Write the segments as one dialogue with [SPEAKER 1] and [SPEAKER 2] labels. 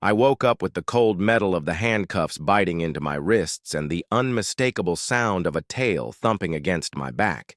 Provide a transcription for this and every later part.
[SPEAKER 1] I woke up with the cold metal of the handcuffs biting into my wrists and the unmistakable sound of a tail thumping against my back.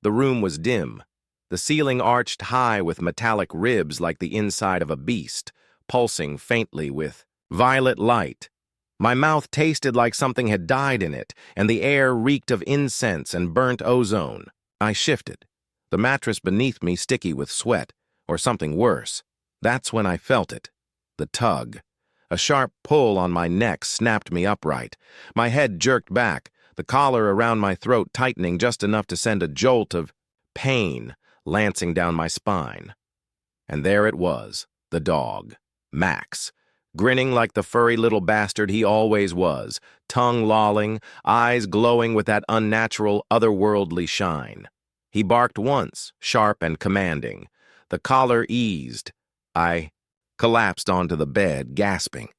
[SPEAKER 1] The room was dim. The ceiling arched high with metallic ribs like the inside of a beast, pulsing faintly with violet light. My mouth tasted like something had died in it, and the air reeked of incense and burnt ozone. I shifted, the mattress beneath me sticky with sweat, or something worse. That's when I felt it. The tug. A sharp pull on my neck snapped me upright. My head jerked back, the collar around my throat tightening just enough to send a jolt of pain lancing down my spine. And there it was, the dog, Max, grinning like the furry little bastard he always was, tongue lolling, eyes glowing with that unnatural, otherworldly shine. He barked once, sharp and commanding. The collar eased. I collapsed onto the bed, gasping.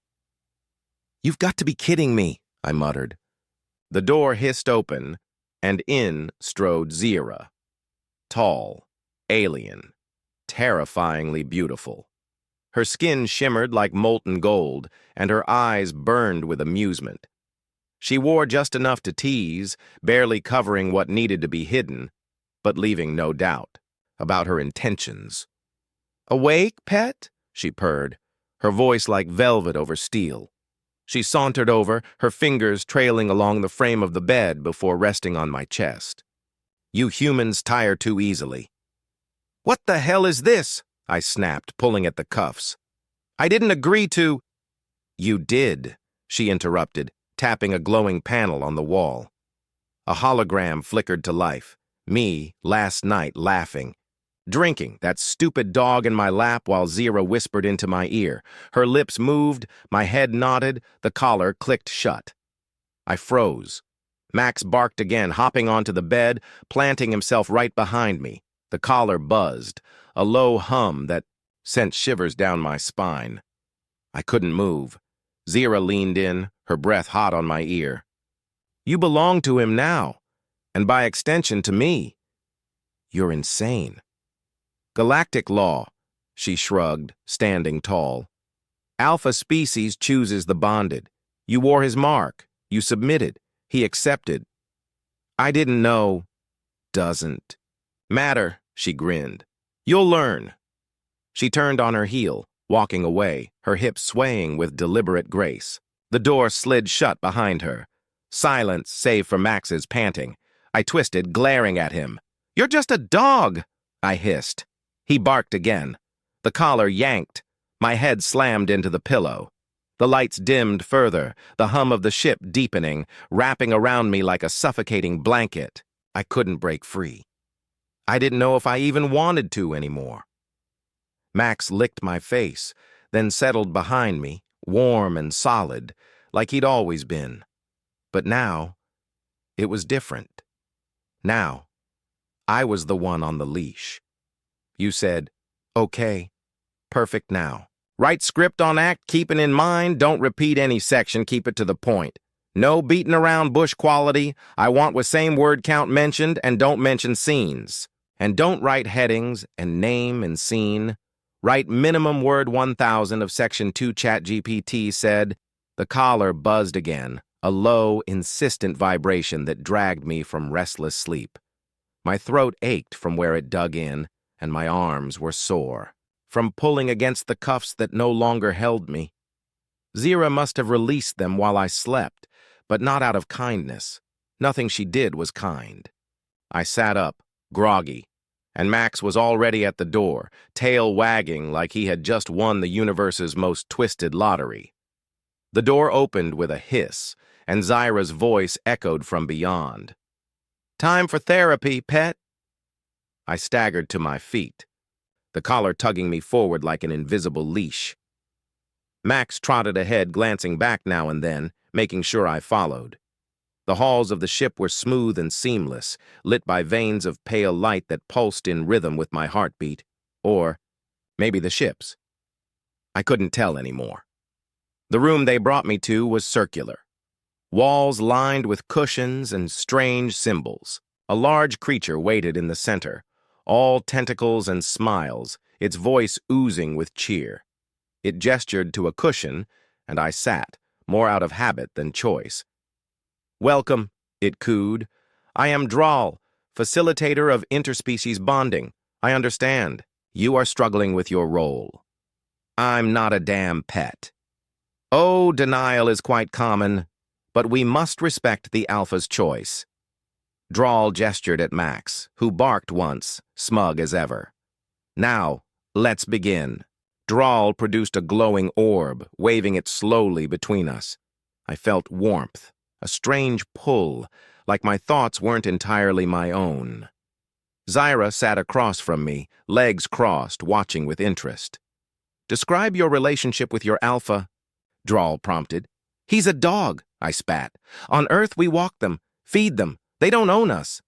[SPEAKER 1] "You've got to be kidding me," I muttered. The door hissed open, and in strode Zira. Tall, alien, terrifyingly beautiful. Her skin shimmered like molten gold, and her eyes burned with amusement. She wore just enough to tease, barely covering what needed to be hidden, but leaving no doubt about her intentions. "Awake, pet?" she purred, her voice like velvet over steel. She sauntered over, her fingers trailing along the frame of the bed before resting on my chest. "You humans tire too easily." "What the hell is this?" I snapped, pulling at the cuffs. "I didn't agree to—" "You did," she interrupted, tapping a glowing panel on the wall. A hologram flickered to life. Me, last night, laughing. Drinking, that stupid dog in my lap while Zira whispered into my ear. Her lips moved, my head nodded, the collar clicked shut. I froze. Max barked again, hopping onto the bed, planting himself right behind me. The collar buzzed, a low hum that sent shivers down my spine. I couldn't move. Zira leaned in, her breath hot on my ear. "You belong to him now, and by extension to me. You're insane." "Galactic law," she shrugged, standing tall. "Alpha species chooses the bonded. You wore his mark. You submitted. He accepted. I didn't know. Doesn't matter," she grinned. "You'll learn." She turned on her heel, walking away, her hips swaying with deliberate grace. The door slid shut behind her. Silence, save for Max's panting. I twisted, glaring at him. "You're just a dog," I hissed. He barked again. The collar yanked. My head slammed into the pillow. The lights dimmed further, the hum of the ship deepening, wrapping around me like a suffocating blanket. I couldn't break free. I didn't know if I even wanted to anymore. Max licked my face, then settled behind me, warm and solid, like he'd always been. But now, it was different. Now, I was the one on the leash. You said, "Okay, perfect now. Write script on act, keeping in mind, don't repeat any section, keep it to the point. No beating around bush quality, I want with same word count mentioned, and don't mention scenes. And don't write headings and name and scene. Write minimum word 1000 of section 2 ChatGPT said." The collar buzzed again, a low, insistent vibration that dragged me from restless sleep. My throat ached from where it dug in, and my arms were sore from pulling against the cuffs that no longer held me. Zira must have released them while I slept, but not out of kindness. Nothing she did was kind. I sat up, groggy, and Max was already at the door, tail wagging like he had just won the universe's most twisted lottery. The door opened with a hiss, and Zira's voice echoed from beyond. "Time for therapy, pet." I staggered to my feet, the collar tugging me forward like an invisible leash. Max trotted ahead, glancing back now and then, making sure I followed. The halls of the ship were smooth and seamless, lit by veins of pale light that pulsed in rhythm with my heartbeat. Or maybe the ship's. I couldn't tell anymore. The room they brought me to was circular. Walls lined with cushions and strange symbols. A large creature waited in the center, all tentacles and smiles, its voice oozing with cheer. It gestured to a cushion, and I sat, more out of habit than choice. "Welcome," it cooed. "I am Drawl, facilitator of interspecies bonding. I understand. You are struggling with your role." "I'm not a damn pet." "Oh, denial is quite common, but we must respect the Alpha's choice." Drawl gestured at Max, who barked once, smug as ever. "Now, let's begin." Drawl produced a glowing orb, waving it slowly between us. I felt warmth, a strange pull, like my thoughts weren't entirely my own. Zyra sat across from me, legs crossed, watching with interest. "Describe your relationship with your Alpha," Drawl prompted. "He's a dog," I spat. "On Earth we walk them, feed them. They don't own us."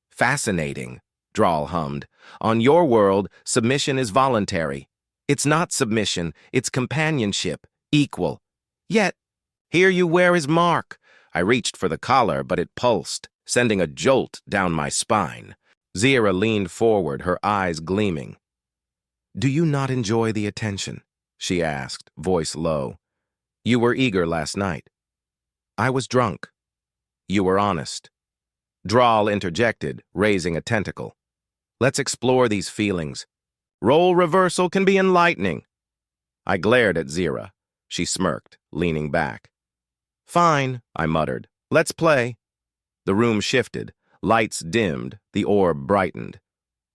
[SPEAKER 1] "Fascinating," Drawl hummed. "On your world, submission is voluntary. It's not submission, it's companionship, equal. Yet, here you wear his mark." I reached for the collar, but it pulsed, sending a jolt down my spine. Zyra leaned forward, her eyes gleaming. "Do you not enjoy the attention?" she asked, voice low. "You were eager last night." "I was drunk." "You were honest." Drawl interjected, raising a tentacle. "Let's explore these feelings. Role reversal can be enlightening." I glared at Zyra. She smirked, leaning back. "Fine," I muttered. "Let's play." The room shifted. Lights dimmed. The orb brightened.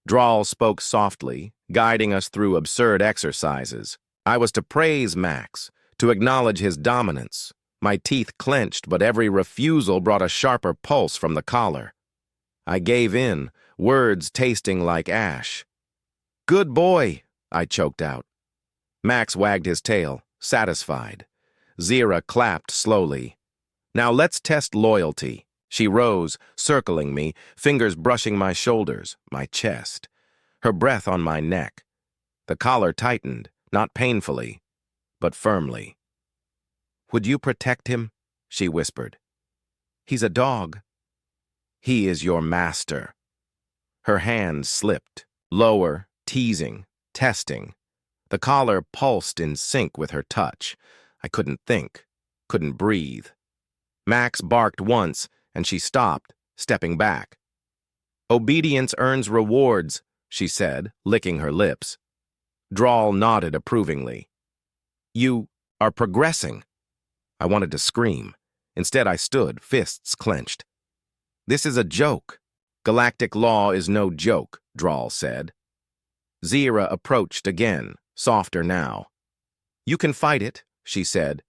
[SPEAKER 1] Drawl spoke softly, guiding us through absurd exercises. I was to praise Max, to acknowledge his dominance. My teeth clenched, but every refusal brought a sharper pulse from the collar. I gave in, words tasting like ash. "Good boy," I choked out. Max wagged his tail, satisfied. Zyra clapped slowly. "Now let's test loyalty." She rose, circling me, fingers brushing my shoulders, my chest. Her breath on my neck. The collar tightened, not painfully, but firmly. "Would you protect him?" she whispered. "He's a dog." "He is your master." Her hand slipped, lower, teasing, testing. The collar pulsed in sync with her touch. I couldn't think, couldn't breathe. Max barked once, and she stopped, stepping back. "Obedience earns rewards," she said, licking her lips. Drawl nodded approvingly. "You are progressing." I wanted to scream. Instead, I stood, fists clenched. "This is a joke." "Galactic law is no joke," Drawl said. Zyra approached again, softer now. "You can fight it," she said,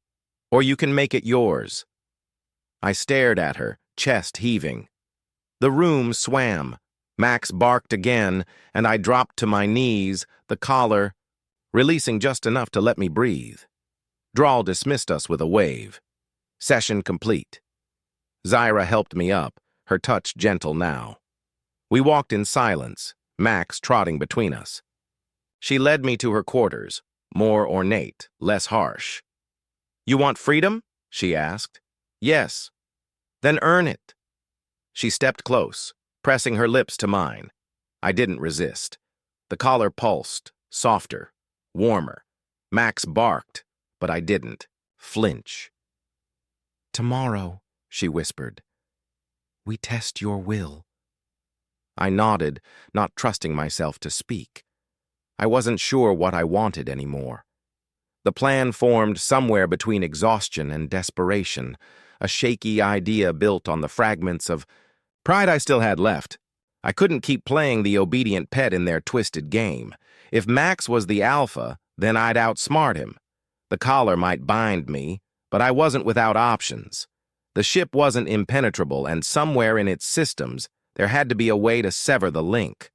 [SPEAKER 1] "or you can make it yours." I stared at her, chest heaving. The room swam. Max barked again, and I dropped to my knees, the collar, releasing just enough to let me breathe. Drawl dismissed us with a wave. Session complete. Zyra helped me up, her touch gentle now. We walked in silence, Max trotting between us. She led me to her quarters, more ornate, less harsh. "You want freedom?" she asked. "Yes." "Then earn it." She stepped close, pressing her lips to mine. I didn't resist. The collar pulsed, softer, warmer. Max barked, but I didn't flinch. "Tomorrow," she whispered, "we test your will." I nodded, not trusting myself to speak. I wasn't sure what I wanted anymore. The plan formed somewhere between exhaustion and desperation, a shaky idea built on the fragments of pride I still had left. I couldn't keep playing the obedient pet in their twisted game. If Max was the alpha, then I'd outsmart him. The collar might bind me, but I wasn't without options. The ship wasn't impenetrable, and somewhere in its systems, there had to be a way to sever the link.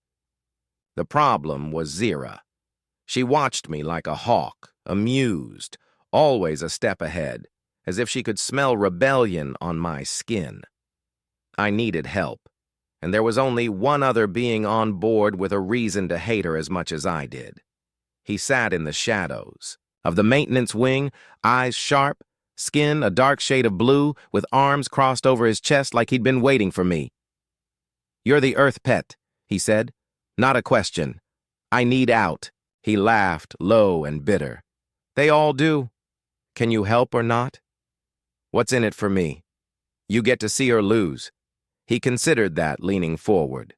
[SPEAKER 1] The problem was Zyra. She watched me like a hawk, amused, always a step ahead, as if she could smell rebellion on my skin. I needed help, and there was only one other being on board with a reason to hate her as much as I did. He sat in the shadows. Of the maintenance wing, eyes sharp, skin a dark shade of blue, with arms crossed over his chest like he'd been waiting for me. "You're the Earth pet," he said. "Not a question. I need out." He laughed, low and bitter. They all do. Can you help or not? What's in it for me? You get to see her lose. He considered that, leaning forward.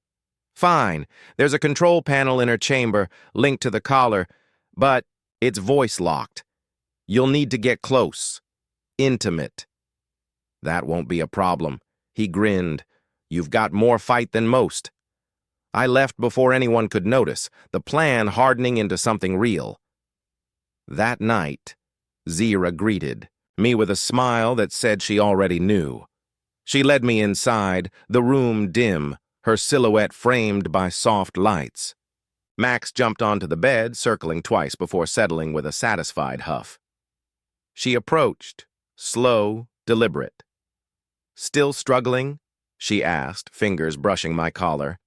[SPEAKER 1] Fine, there's a control panel in her chamber, linked to the collar, but it's voice-locked. You'll need to get close. Intimate. That won't be a problem. He grinned. You've got more fight than most. I left before anyone could notice, the plan hardening into something real. That night, Zira greeted me with a smile that said she already knew. She led me inside, the room dim, her silhouette framed by soft lights. Max jumped onto the bed, circling twice before settling with a satisfied huff. She approached, slow, deliberate. Still struggling? She asked, fingers brushing my collar.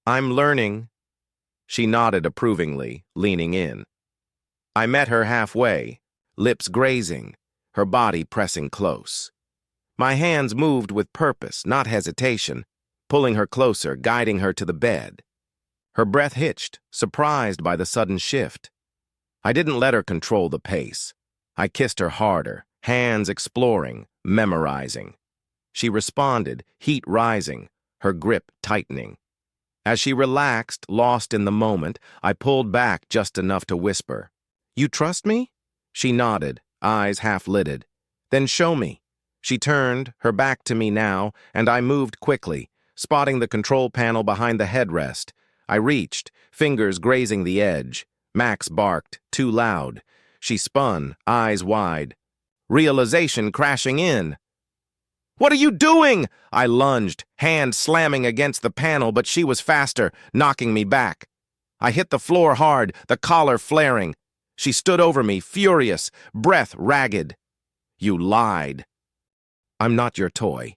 [SPEAKER 1] I'm learning. She nodded approvingly, leaning in. I met her halfway, lips grazing, her body pressing close. My hands moved with purpose, not hesitation, pulling her closer, guiding her to the bed. Her breath hitched, surprised by the sudden shift. I didn't let her control the pace. I kissed her harder, hands exploring, memorizing. She responded, heat rising, her grip tightening. As she relaxed, lost in the moment, I pulled back just enough to whisper, "You trust me?" She nodded, eyes half-lidded. "Then show me." She turned, her back to me now, and I moved quickly, spotting the control panel behind the headrest. I reached, fingers grazing the edge. Max barked, too loud. She spun, eyes wide. Realization crashing in. "What are you doing?" I lunged, hand slamming against the panel, but she was faster, knocking me back. I hit the floor hard, the collar flaring. She stood over me, furious, breath ragged. "You lied. I'm not your toy.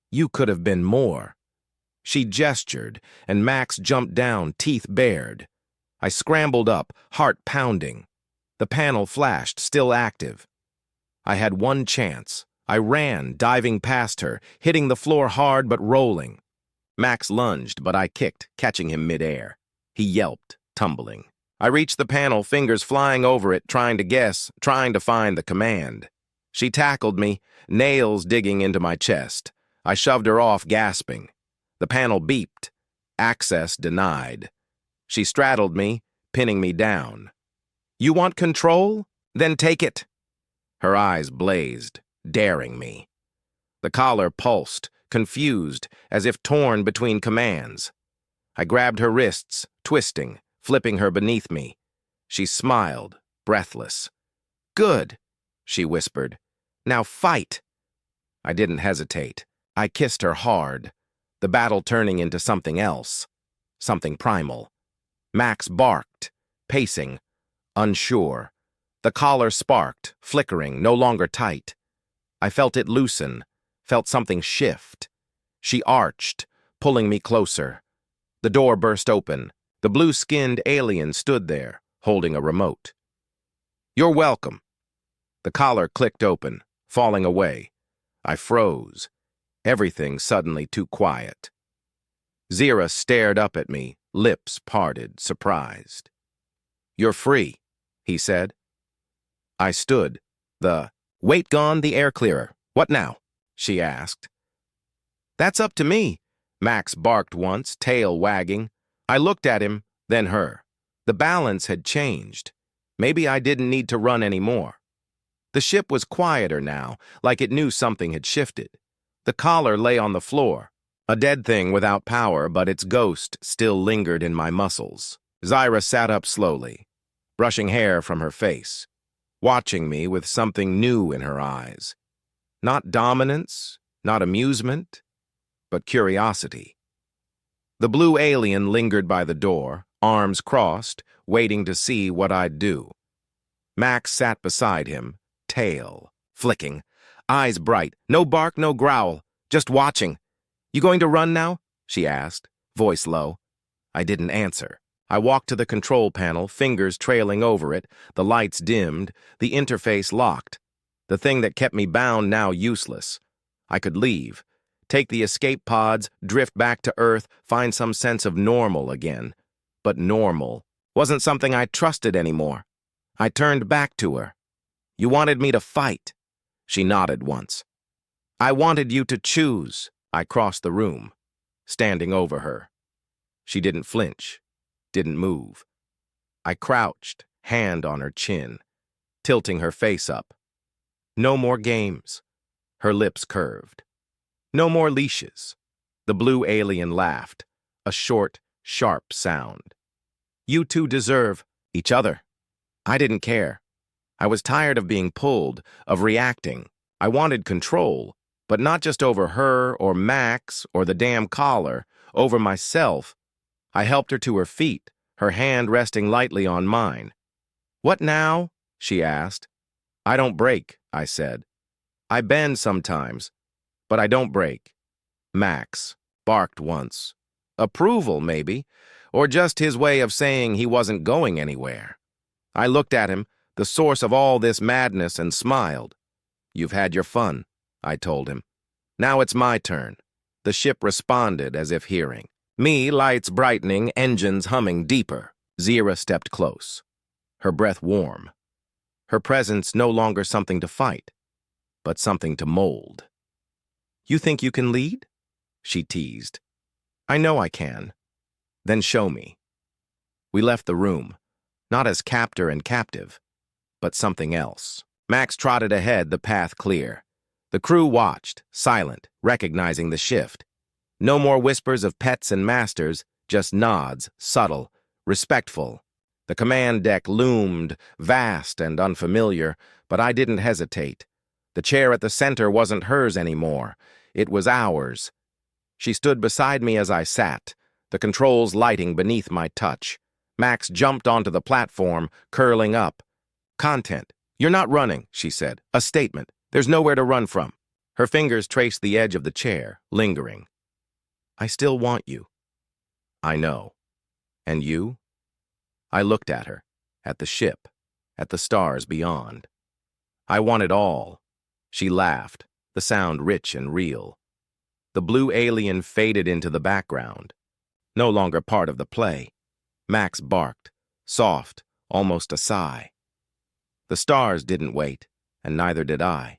[SPEAKER 1] You could have been more." She gestured, and Max jumped down, teeth bared. I scrambled up, heart pounding. The panel flashed, still active. I had one chance. I ran, diving past her, hitting the floor hard but rolling. Max lunged, but I kicked, catching him midair. He yelped, tumbling. I reached the panel, fingers flying over it, trying to guess, trying to find the command. She tackled me, nails digging into my chest. I shoved her off, gasping. The panel beeped. Access denied. She straddled me, pinning me down. "You want control? Then take it." Her eyes blazed, daring me. The collar pulsed, confused, as if torn between commands. I grabbed her wrists, twisting, flipping her beneath me. She smiled, breathless. "Good," she whispered. "Now fight." I didn't hesitate. I kissed her hard, the battle turning into something else, something primal. Max barked, pacing, unsure. The collar sparked, flickering, no longer tight. I felt it loosen, felt something shift. She arched, pulling me closer. The door burst open. The blue-skinned alien stood there, holding a remote. "You're welcome." The collar clicked open, falling away. I froze, everything suddenly too quiet. Zira stared up at me, lips parted, surprised. "You're free," he said. I stood. The weight gone, the air clearer. "What now?" she asked. "That's up to me," Max barked once, tail wagging. I looked at him, then her. The balance had changed. Maybe I didn't need to run anymore. The ship was quieter now, like it knew something had shifted. The collar lay on the floor, a dead thing without power, but its ghost still lingered in my muscles. Zira sat up slowly, brushing hair from her face, watching me with something new in her eyes. Not dominance, not amusement, but curiosity. The blue alien lingered by the door, arms crossed, waiting to see what I'd do. Max sat beside him, tail flicking, eyes bright, no bark, no growl, just watching. "You going to run now?" she asked, voice low. I didn't answer. I walked to the control panel, fingers trailing over it, the lights dimmed, the interface locked. The thing that kept me bound now useless. I could leave, take the escape pods, drift back to Earth, find some sense of normal again. But normal wasn't something I trusted anymore. I turned back to her. You wanted me to fight. She nodded once. I wanted you to choose. I crossed the room, standing over her. She didn't flinch, didn't move. I crouched, hand on her chin, tilting her face up. No more games. Her lips curved. No more leashes. The blue alien laughed, a short, sharp sound. You two deserve each other. I didn't care. I was tired of being pulled, of reacting. I wanted control, but not just over her or Max or the damn collar, over myself. I helped her to her feet, her hand resting lightly on mine. What now? She asked. I don't break, I said. I bend sometimes, but I don't break. Max barked once. Approval, maybe, or just his way of saying he wasn't going anywhere. I looked at him, the source of all this madness, and smiled. You've had your fun, I told him. Now it's my turn. The ship responded as if hearing. Me, lights brightening, engines humming deeper. Zira stepped close, her breath warm. Her presence no longer something to fight, but something to mold. You think you can lead? She teased. I know I can. Then show me. We left the room, not as captor and captive, but something else. Max trotted ahead, the path clear. The crew watched, silent, recognizing the shift. No more whispers of pets and masters, just nods, subtle, respectful. The command deck loomed, vast and unfamiliar, but I didn't hesitate. The chair at the center wasn't hers anymore. It was ours. She stood beside me as I sat, the controls lighting beneath my touch. Max jumped onto the platform, curling up. Content. You're not running, she said. A statement. There's nowhere to run from. Her fingers traced the edge of the chair, lingering. I still want you. I know. And you? I looked at her, at the ship, at the stars beyond. I want it all. She laughed, the sound rich and real. The blue alien faded into the background, no longer part of the play. Max barked, soft, almost a sigh. The stars didn't wait, and neither did I.